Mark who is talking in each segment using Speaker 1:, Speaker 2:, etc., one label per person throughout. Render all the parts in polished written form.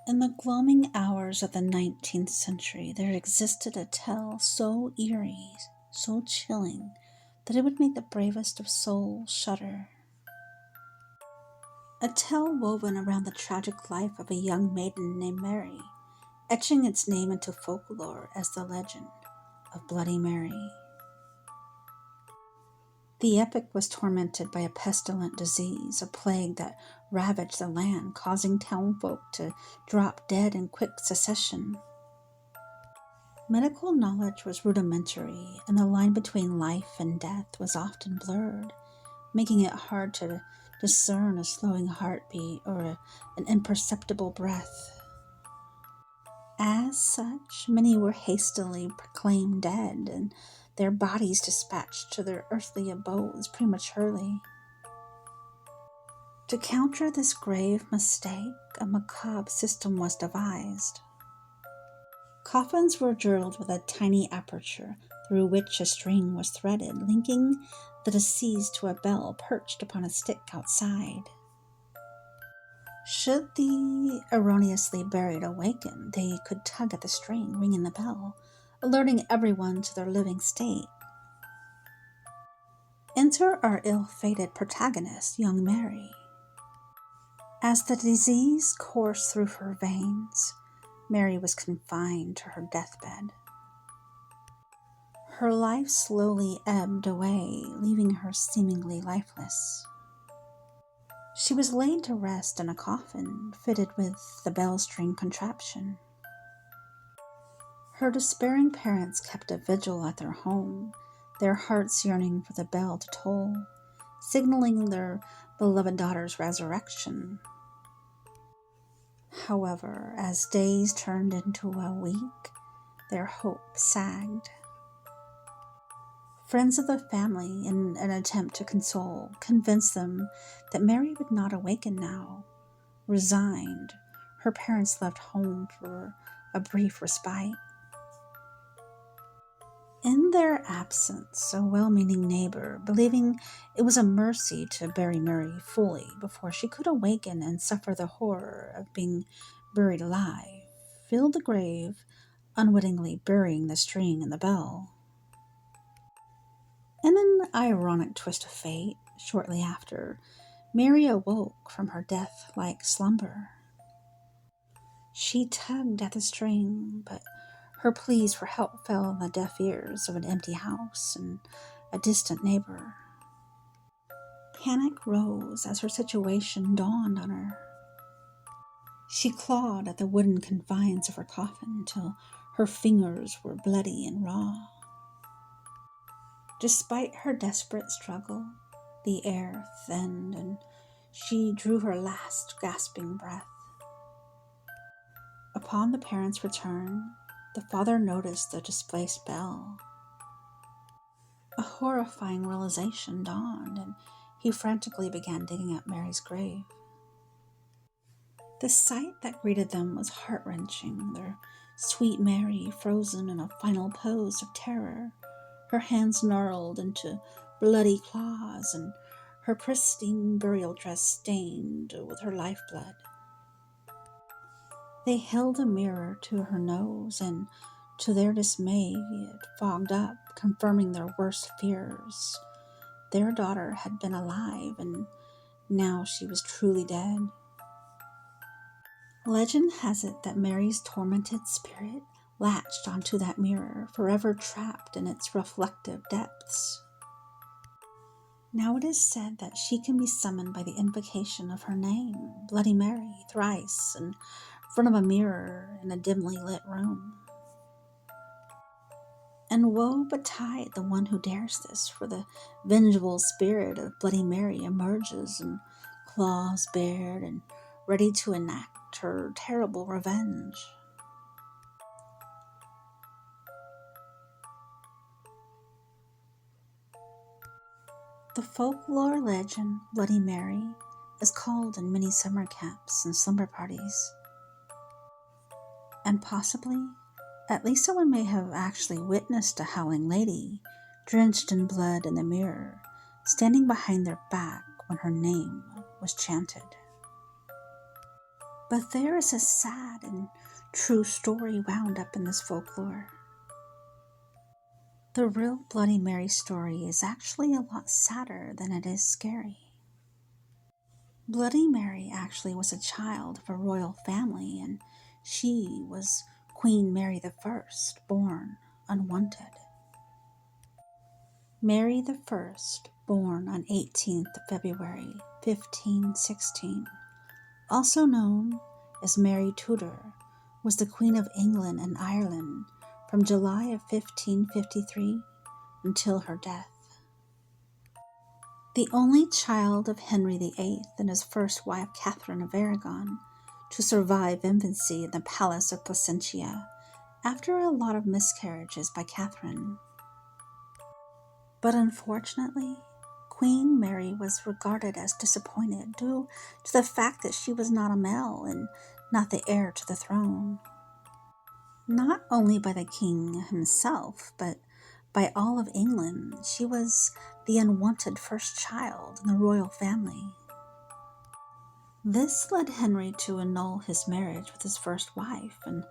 Speaker 1: In the gloaming hours of the 19th century, there existed a tale so eerie, so chilling, that it would make the bravest of souls shudder. A tale woven around the tragic life of a young maiden named Mary, etching its name into folklore as the legend of Bloody Mary. The epic was tormented by a pestilent disease, a plague that ravaged the land, causing townfolk to drop dead in quick succession. Medical knowledge was rudimentary, and the line between life and death was often blurred, making it hard to discern a slowing heartbeat or an imperceptible breath. As such, many were hastily proclaimed dead and their bodies dispatched to their earthly abodes prematurely. To counter this grave mistake, a macabre system was devised. Coffins were drilled with a tiny aperture through which a string was threaded, linking the deceased to a bell perched upon a stick outside. Should the erroneously buried awaken, they could tug at the string, ringing the bell, alerting everyone to their living state. Enter our ill-fated protagonist, young Mary. As the disease coursed through her veins, Mary was confined to her deathbed. Her life slowly ebbed away, leaving her seemingly lifeless. She was laid to rest in a coffin fitted with the bell-string contraption. Her despairing parents kept a vigil at their home, their hearts yearning for the bell to toll, signaling their beloved daughter's resurrection. However, as days turned into a week, their hope sagged. Friends of the family, in an attempt to console, convinced them that Mary would not awaken now. Resigned, her parents left home for a brief respite. In their absence, a well-meaning neighbor, believing it was a mercy to bury Mary fully before she could awaken and suffer the horror of being buried alive, filled the grave, unwittingly burying the string and the bell. In an ironic twist of fate, shortly after, Mary awoke from her death-like slumber. She tugged at the string, but her pleas for help fell on the deaf ears of an empty house and a distant neighbor. Panic rose as her situation dawned on her. She clawed at the wooden confines of her coffin till her fingers were bloody and raw. Despite her desperate struggle, the air thinned and she drew her last gasping breath. Upon the parents' return, the father noticed the displaced bell. A horrifying realization dawned, and he frantically began digging up Mary's grave. The sight that greeted them was heart-wrenching, their sweet Mary frozen in a final pose of terror, her hands gnarled into bloody claws, and her pristine burial dress stained with her lifeblood. They held a mirror to her nose, and to their dismay, it fogged up, confirming their worst fears. Their daughter had been alive, and now she was truly dead. Legend has it that Mary's tormented spirit latched onto that mirror, forever trapped in its reflective depths. Now it is said that she can be summoned by the invocation of her name, Bloody Mary, thrice, in front of a mirror in a dimly lit room. And woe betide the one who dares this, for the vengeful spirit of Bloody Mary emerges and claws bared and ready to enact her terrible revenge. The folklore legend Bloody Mary is called in many summer camps and slumber parties. And possibly, at least someone may have actually witnessed a howling lady, drenched in blood in the mirror, standing behind their back when her name was chanted. But there is a sad and true story wound up in this folklore. The real Bloody Mary story is actually a lot sadder than it is scary. Bloody Mary actually was a child of a royal family, and she was Queen Mary I, born unwanted. Mary I, born on 18th February 1516, also known as Mary Tudor, was the Queen of England and Ireland from July of 1553 until her death. The only child of Henry VIII and his first wife Catherine of Aragon to survive infancy in the Palace of Placentia after a lot of miscarriages by Catherine. But unfortunately, Queen Mary was regarded as disappointed due to the fact that she was not a male and not the heir to the throne. Not only by the king himself, but by all of England, she was the unwanted first child in the royal family. This led Henry to annul his marriage with his first wife and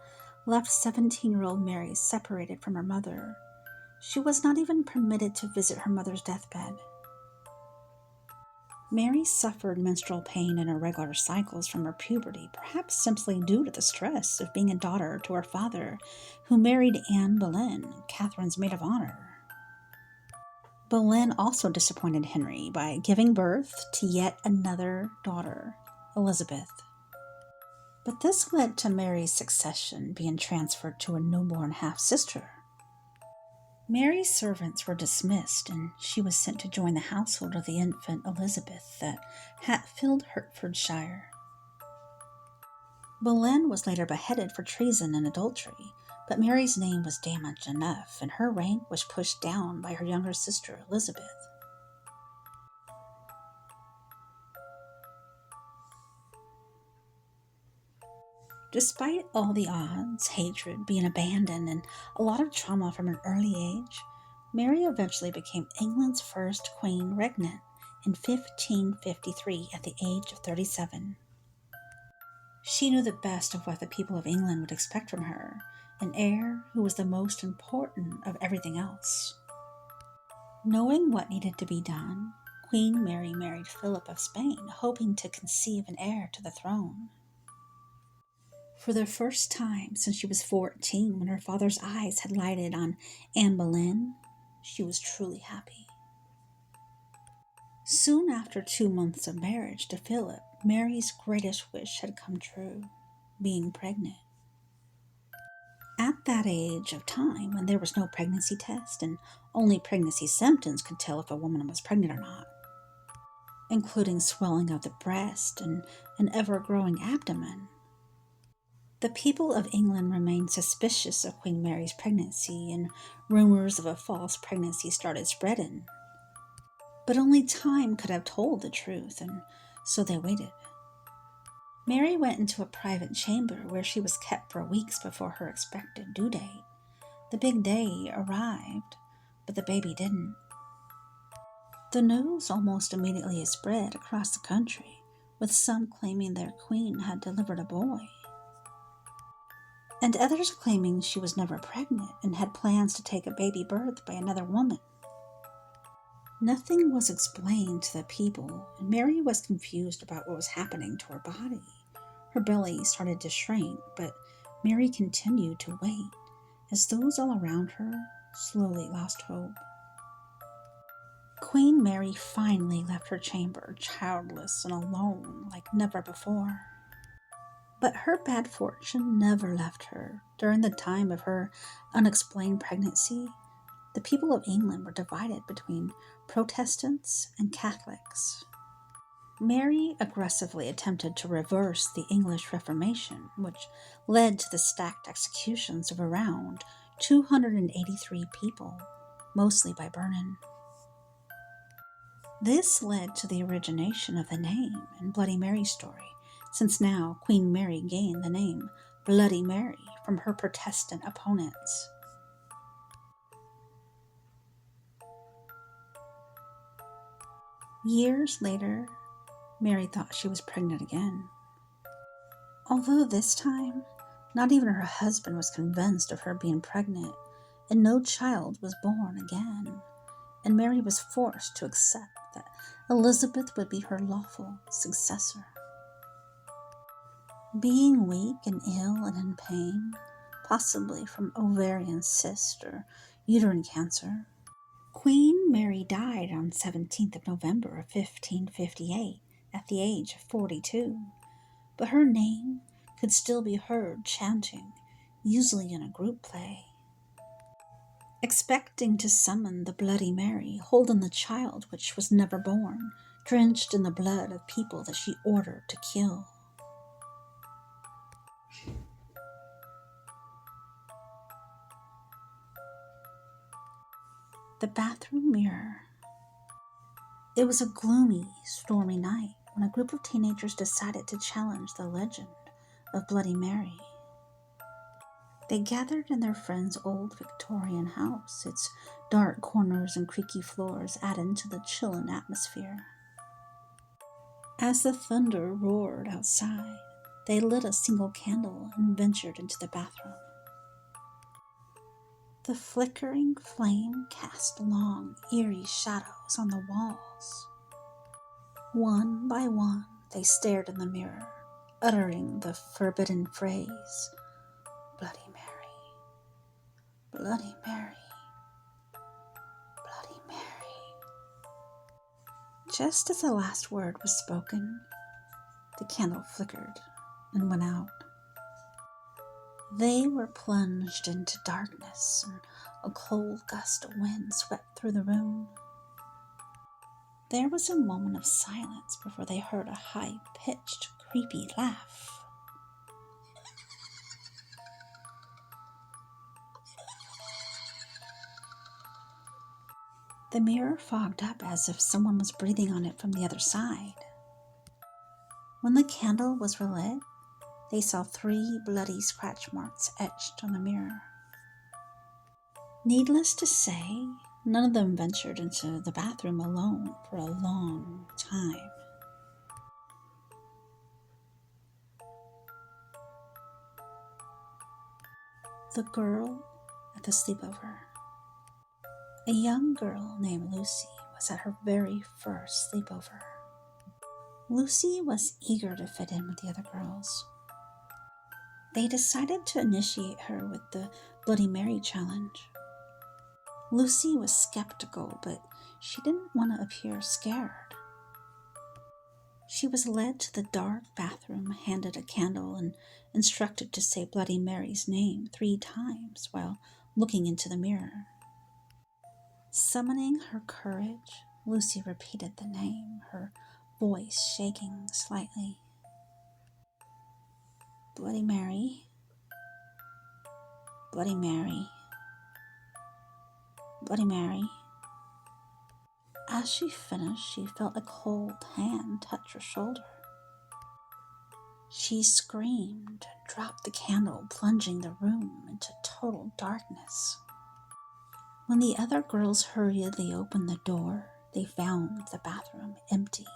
Speaker 1: left 17-year-old Mary separated from her mother. She was not even permitted to visit her mother's deathbed. Mary suffered menstrual pain and irregular cycles from her puberty, perhaps simply due to the stress of being a daughter to her father, who married Anne Boleyn, Catherine's maid of honor. Boleyn also disappointed Henry by giving birth to yet another daughter, Elizabeth. But this led to Mary's succession being transferred to a newborn half-sister. Mary's servants were dismissed, and she was sent to join the household of the infant Elizabeth at Hatfield, Hertfordshire. Boleyn was later beheaded for treason and adultery, but Mary's name was damaged enough, and her rank was pushed down by her younger sister Elizabeth. Despite all the odds, hatred, being abandoned, and a lot of trauma from an early age, Mary eventually became England's first queen regnant in 1553 at the age of 37. She knew the best of what the people of England would expect from her, an heir who was the most important of everything else. Knowing what needed to be done, Queen Mary married Philip of Spain, hoping to conceive an heir to the throne. For the first time since she was 14, when her father's eyes had lighted on Anne Boleyn, she was truly happy. Soon after 2 months of marriage to Philip, Mary's greatest wish had come true, being pregnant. At that age of time, when there was no pregnancy test and only pregnancy symptoms could tell if a woman was pregnant or not, including swelling of the breast and an ever-growing abdomen, the people of England remained suspicious of Queen Mary's pregnancy, and rumors of a false pregnancy started spreading. But only time could have told the truth, and so they waited. Mary went into a private chamber where she was kept for weeks before her expected due date. The big day arrived, but the baby didn't. The news almost immediately spread across the country, with some claiming their queen had delivered a boy, and others claiming she was never pregnant and had plans to take a baby birth by another woman. Nothing was explained to the people, and Mary was confused about what was happening to her body. Her belly started to shrink, but Mary continued to wait, as those all around her slowly lost hope. Queen Mary finally left her chamber, childless and alone like never before. But her bad fortune never left her. During the time of her unexplained pregnancy, the people of England were divided between Protestants and Catholics. Mary aggressively attempted to reverse the English Reformation, which led to the stacked executions of around 283 people, mostly by burning. This led to the origination of the name and Bloody Mary story, since now Queen Mary gained the name Bloody Mary from her Protestant opponents. Years later, Mary thought she was pregnant again. Although this time, not even her husband was convinced of her being pregnant, and no child was born again, and Mary was forced to accept that Elizabeth would be her lawful successor. Being weak and ill and in pain, possibly from ovarian cyst or uterine cancer, Queen Mary died on 17th of November of 1558 at the age of 42, but her name could still be heard chanting, usually in a group play, expecting to summon the Bloody Mary, holding the child which was never born, drenched in the blood of people that she ordered to kill. The bathroom mirror. It was a gloomy, stormy night when a group of teenagers decided to challenge the legend of Bloody Mary. They gathered in their friend's old Victorian house, its dark corners and creaky floors added to the chilling atmosphere. As the thunder roared outside, they lit a single candle and ventured into the bathroom. The flickering flame cast long, eerie shadows on the walls. One by one, they stared in the mirror, uttering the forbidden phrase, "Bloody Mary, Bloody Mary, Bloody Mary." Just as the last word was spoken, the candle flickered and went out. They were plunged into darkness, and a cold gust of wind swept through the room. There was a moment of silence before they heard a high-pitched, creepy laugh. The mirror fogged up as if someone was breathing on it from the other side. When the candle was relit, they saw 3 bloody scratch marks etched on the mirror. Needless to say, none of them ventured into the bathroom alone for a long time. The girl at the sleepover. A young girl named Lucy was at her very first sleepover. Lucy was eager to fit in with the other girls. They decided to initiate her with the Bloody Mary challenge. Lucy was skeptical, but she didn't want to appear scared. She was led to the dark bathroom, handed a candle, and instructed to say Bloody Mary's name 3 times while looking into the mirror. Summoning her courage, Lucy repeated the name, her voice shaking slightly. Bloody Mary, Bloody Mary, Bloody Mary. As she finished, she felt a cold hand touch her shoulder. She screamed and dropped the candle, plunging the room into total darkness. When the other girls hurriedly opened the door, they found the bathroom empty.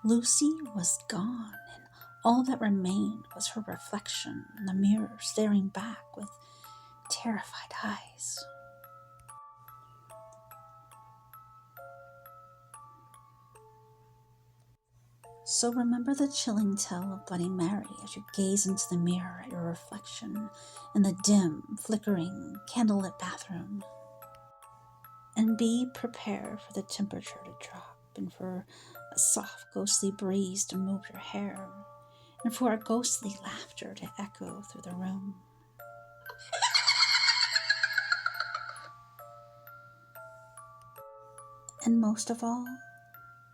Speaker 1: Lucy was gone, and all that remained was her reflection in the mirror, staring back with terrified eyes. So remember the chilling tale of Bloody Mary as you gaze into the mirror at your reflection in the dim, flickering, candlelit bathroom. And be prepared for the temperature to drop, and for a soft, ghostly breeze to move your hair, and for a ghostly laughter to echo through the room. And most of all,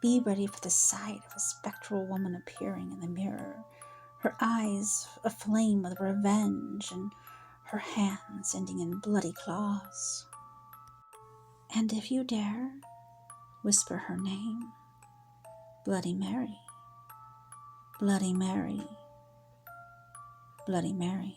Speaker 1: be ready for the sight of a spectral woman appearing in the mirror, her eyes aflame with revenge and her hands ending in bloody claws. And if you dare, whisper her name, Bloody Mary, Bloody Mary, Bloody Mary.